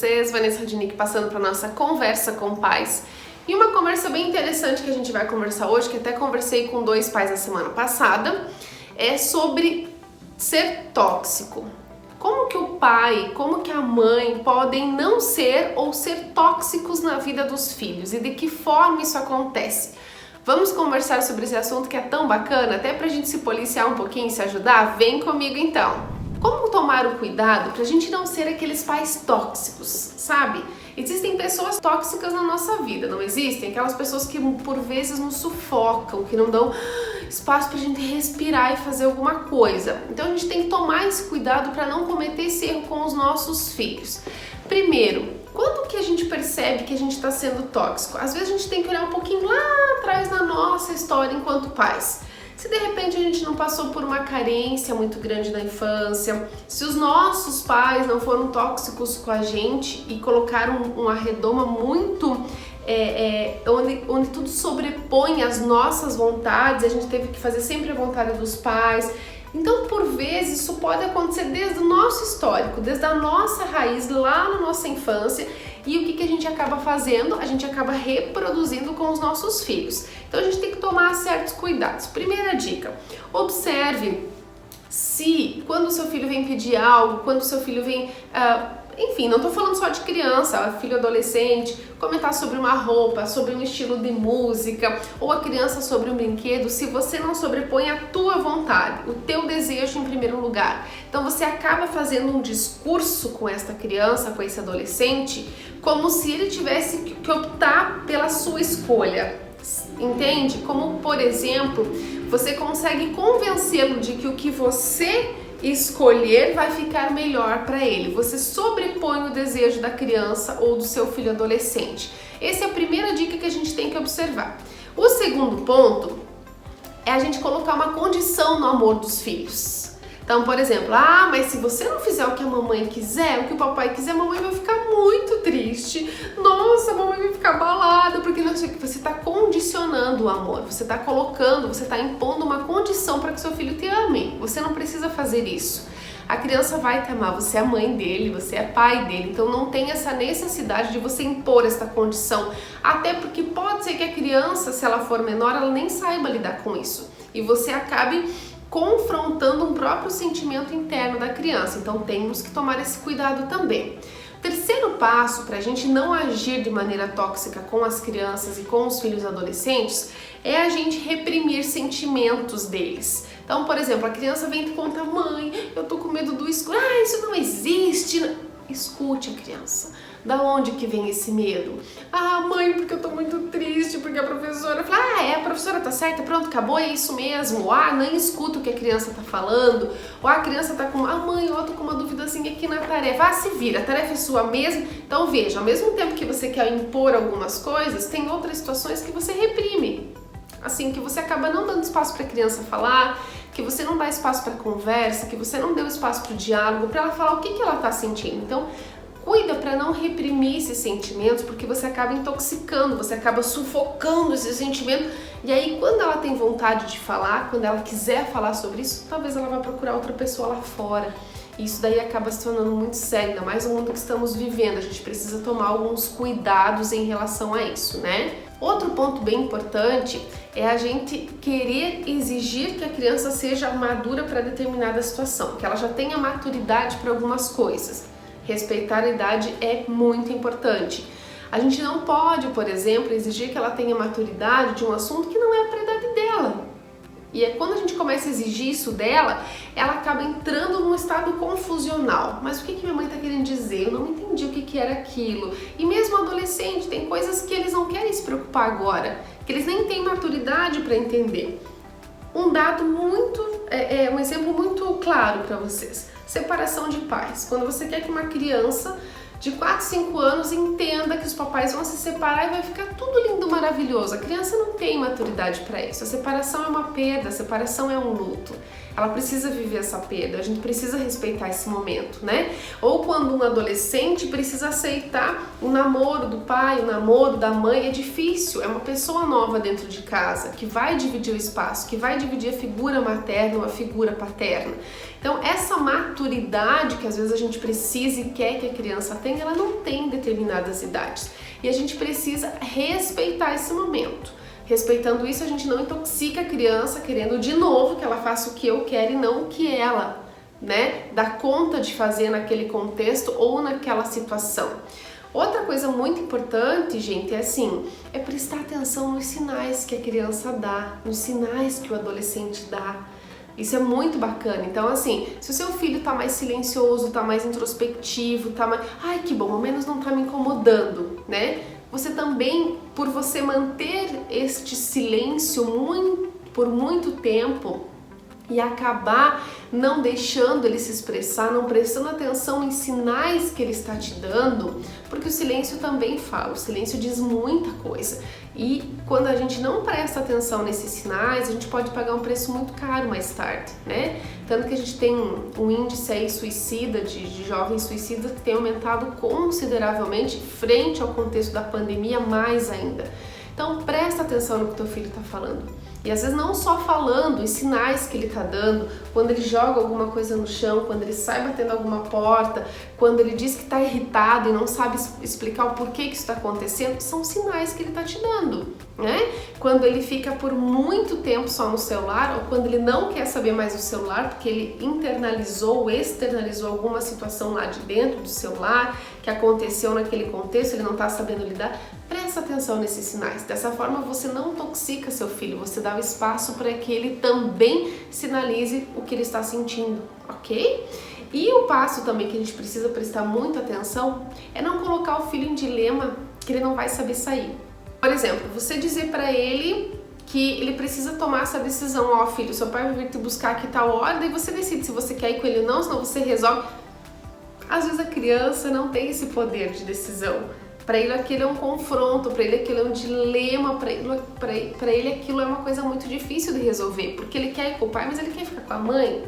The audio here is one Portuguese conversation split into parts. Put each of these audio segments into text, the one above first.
vocês? Vanessa Radinick passando para nossa conversa com pais. E uma conversa bem interessante que a gente vai conversar hoje, que até conversei com 2 pais na semana passada, é sobre ser tóxico. Como que o pai, como que a mãe podem não ser ou ser tóxicos na vida dos filhos e de que forma isso acontece? Vamos conversar sobre esse assunto que é tão bacana, até pra gente se policiar um pouquinho, se ajudar? Vem comigo então! Como tomar o cuidado pra gente não ser aqueles pais tóxicos, sabe? Existem pessoas tóxicas na nossa vida, não existem? Aquelas pessoas que por vezes nos sufocam, que não dão espaço pra gente respirar e fazer alguma coisa. Então a gente tem que tomar esse cuidado para não cometer esse erro com os nossos filhos. Primeiro, quando que a gente percebe que a gente está sendo tóxico? Às vezes a gente tem que olhar um pouquinho lá atrás na nossa história enquanto pais. Se de repente a gente não passou por uma carência muito grande na infância, se os nossos pais não foram tóxicos com a gente e colocaram uma redoma muito onde tudo sobrepõe as nossas vontades, a gente teve que fazer sempre a vontade dos pais. Então, por vezes, isso pode acontecer desde o nosso histórico, desde a nossa raiz, lá na nossa infância. E o que a gente acaba fazendo? A gente acaba reproduzindo com os nossos filhos. Então, a gente tem que tomar certos cuidados. Primeira dica, observe se quando o seu filho vem pedir algo, quando o seu filho vem... enfim, não tô falando só de criança, filho adolescente, comentar sobre uma roupa, sobre um estilo de música, ou a criança sobre um brinquedo, se você não sobrepõe a tua vontade, o teu desejo em primeiro lugar. Então você acaba fazendo um discurso com esta criança, com esse adolescente, como se ele tivesse que optar pela sua escolha. Entende? Como, por exemplo, você consegue convencê-lo de que o que você escolher vai ficar melhor para ele. Você sobrepõe o desejo da criança ou do seu filho adolescente. Essa é a primeira dica que a gente tem que observar. O segundo ponto é a gente colocar uma condição no amor dos filhos. Então, por exemplo, mas se você não fizer o que a mamãe quiser, o que o papai quiser, a mamãe vai ficar muito triste. Nossa, a mamãe vai ficar abalada, porque não sei o que. Você está condicionando o amor, você está colocando, você está impondo uma condição para que seu filho te ame. Você não precisa fazer isso. A criança vai te amar, você é a mãe dele, você é pai dele, então não tem essa necessidade de você impor essa condição. Até porque pode ser que a criança, se ela for menor, ela nem saiba lidar com isso. E você acabe confrontando um próprio sentimento interno da criança, então temos que tomar esse cuidado também. Terceiro passo para a gente não agir de maneira tóxica com as crianças e com os filhos adolescentes é a gente reprimir sentimentos deles. Então, por exemplo, a criança vem te contar: mãe, eu tô com medo do escuro. Isso não existe. Escute a criança. Da onde que vem esse medo? Mãe, porque eu tô muito triste, porque a professora fala, a professora tá certa, pronto, acabou, é isso mesmo. Nem escuta o que a criança tá falando. Ou a criança tá com, mãe, eu tô com uma duvidazinha aqui na tarefa. Se vira, a tarefa é sua mesmo. Então veja, ao mesmo tempo que você quer impor algumas coisas, tem outras situações que você reprime. Assim, que você acaba não dando espaço para a criança falar, que você não dá espaço para conversa, que você não deu espaço para o diálogo, para ela falar o que ela tá sentindo. Então, cuida para não reprimir esses sentimentos, porque você acaba intoxicando, você acaba sufocando esse sentimento. E aí, quando ela tem vontade de falar, quando ela quiser falar sobre isso, talvez ela vá procurar outra pessoa lá fora. E isso daí acaba se tornando muito sério, ainda mais no mundo que estamos vivendo. A gente precisa tomar alguns cuidados em relação a isso, né? Outro ponto bem importante é a gente querer exigir que a criança seja madura para determinada situação, que ela já tenha maturidade para algumas coisas. Respeitar a idade é muito importante. A gente não pode, por exemplo, exigir que ela tenha maturidade de um assunto que não é para a idade dela. E é quando a gente começa a exigir isso dela, ela acaba entrando num estado confusional. Mas o que minha mãe está querendo dizer? Eu não entendi o que era aquilo. E mesmo adolescente, tem coisas que eles não querem se preocupar agora, que eles nem têm maturidade para entender. Um dado um exemplo muito claro para vocês. Separação de pais. Quando você quer que uma criança de 4, 5 anos entenda que os papais vão se separar e vai ficar tudo lindo, maravilhoso. A criança não tem maturidade para isso. A separação é uma perda, a separação é um luto. Ela precisa viver essa perda, a gente precisa respeitar esse momento, né? Ou quando um adolescente precisa aceitar o namoro do pai, o namoro da mãe, é difícil, é uma pessoa nova dentro de casa, que vai dividir o espaço, que vai dividir a figura materna ou a figura paterna. Então essa maturidade que às vezes a gente precisa e quer que a criança tenha, ela não tem em determinadas idades. E a gente precisa respeitar esse momento. Respeitando isso, a gente não intoxica a criança querendo de novo que ela faça o que eu quero e não o que ela, né, dá conta de fazer naquele contexto ou naquela situação. Outra coisa muito importante, gente, é assim, é prestar atenção nos sinais que a criança dá, nos sinais que o adolescente dá. Isso é muito bacana. Então, assim, se o seu filho tá mais silencioso, tá mais introspectivo, tá mais... Ai, que bom, ao menos não tá me incomodando, né? Você também, por você manter este silêncio por muito tempo e acabar não deixando ele se expressar, não prestando atenção em sinais que ele está te dando, porque o silêncio também fala, o silêncio diz muita coisa. E quando a gente não presta atenção nesses sinais, a gente pode pagar um preço muito caro mais tarde, né? Tanto que a gente tem um índice aí suicida, de jovens suicidas, que tem aumentado consideravelmente frente ao contexto da pandemia, mais ainda. Então presta atenção no que teu filho está falando. E às vezes não só falando, os sinais que ele está dando, quando ele joga alguma coisa no chão, quando ele sai batendo alguma porta, quando ele diz que está irritado e não sabe explicar o porquê que isso está acontecendo, são sinais que ele está te dando, né? Quando ele fica por muito tempo só no celular, ou quando ele não quer saber mais do celular, porque ele internalizou ou externalizou alguma situação lá de dentro do celular, que aconteceu naquele contexto, ele não está sabendo lidar, presta atenção nesses sinais. Dessa forma você não intoxica seu filho, você dá o espaço para que ele também sinalize o que ele está sentindo, ok? E o passo também que a gente precisa prestar muita atenção é não colocar o filho em dilema que ele não vai saber sair. Por exemplo, você dizer para ele que ele precisa tomar essa decisão, ó filho, seu pai vai vir te buscar aqui tal hora, daí você decide se você quer ir com ele ou não, senão você resolve. Às vezes a criança não tem esse poder de decisão. Para ele aquilo é um confronto, para ele aquilo é um dilema, para ele aquilo é uma coisa muito difícil de resolver, porque ele quer ir com o pai, mas ele quer ficar com a mãe,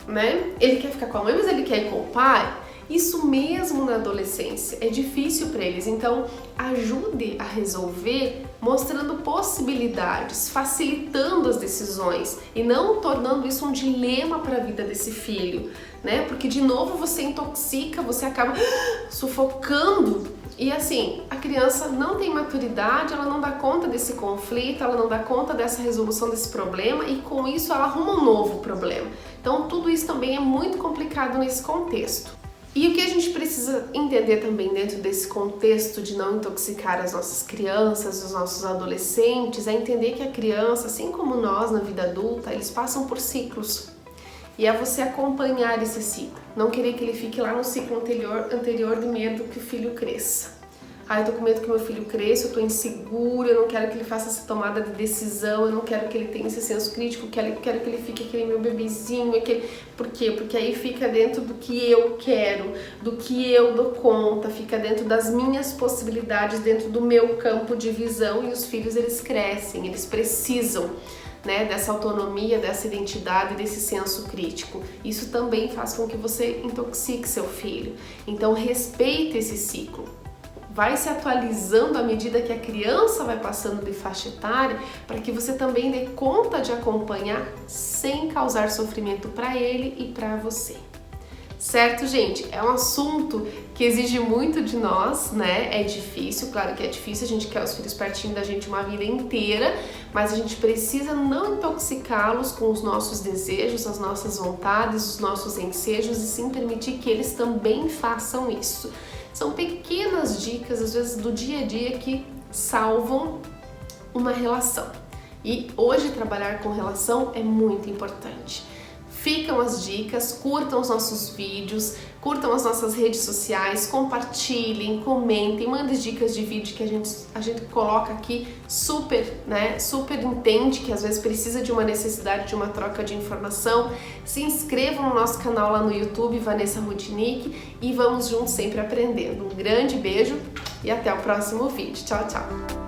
né? Ele quer ficar com a mãe, mas ele quer ir com o pai. Isso mesmo na adolescência é difícil para eles, então ajude a resolver mostrando possibilidades, facilitando as decisões e não tornando isso um dilema para a vida desse filho, né? Porque de novo você intoxica, você acaba sufocando. E assim, a criança não tem maturidade, ela não dá conta desse conflito, ela não dá conta dessa resolução desse problema e com isso ela arruma um novo problema. Então tudo isso também é muito complicado nesse contexto. E o que a gente precisa entender também dentro desse contexto de não intoxicar as nossas crianças, os nossos adolescentes, é entender que a criança, assim como nós na vida adulta, eles passam por ciclos. E é você acompanhar esse ciclo, não querer que ele fique lá no ciclo anterior de medo que o filho cresça. Ah, eu tô com medo que meu filho cresça, eu tô insegura, eu não quero que ele faça essa tomada de decisão, eu não quero que ele tenha esse senso crítico, eu quero que ele fique aquele meu bebezinho, aquele... Por quê? Porque aí fica dentro do que eu quero, do que eu dou conta, fica dentro das minhas possibilidades, dentro do meu campo de visão, e os filhos, eles crescem, eles precisam, né, dessa autonomia, dessa identidade, desse senso crítico. Isso também faz com que você intoxique seu filho. Então respeite esse ciclo. Vai se atualizando à medida que a criança vai passando de faixa etária, para que você também dê conta de acompanhar sem causar sofrimento para ele e para você. Certo, gente? É um assunto que exige muito de nós, né? É difícil, claro que é difícil, a gente quer os filhos pertinho da gente uma vida inteira, mas a gente precisa não intoxicá-los com os nossos desejos, as nossas vontades, os nossos ensejos e sim permitir que eles também façam isso. São pequenas dicas, às vezes do dia a dia, que salvam uma relação. E hoje trabalhar com relação é muito importante. Ficam as dicas, curtam os nossos vídeos, curtam as nossas redes sociais, compartilhem, comentem, mandem dicas de vídeo que a gente coloca aqui super, né? Super entende que às vezes precisa de uma necessidade de uma troca de informação. Se inscrevam no nosso canal lá no YouTube, Vanessa Rudnick, e vamos juntos sempre aprendendo. Um grande beijo e até o próximo vídeo. Tchau, tchau!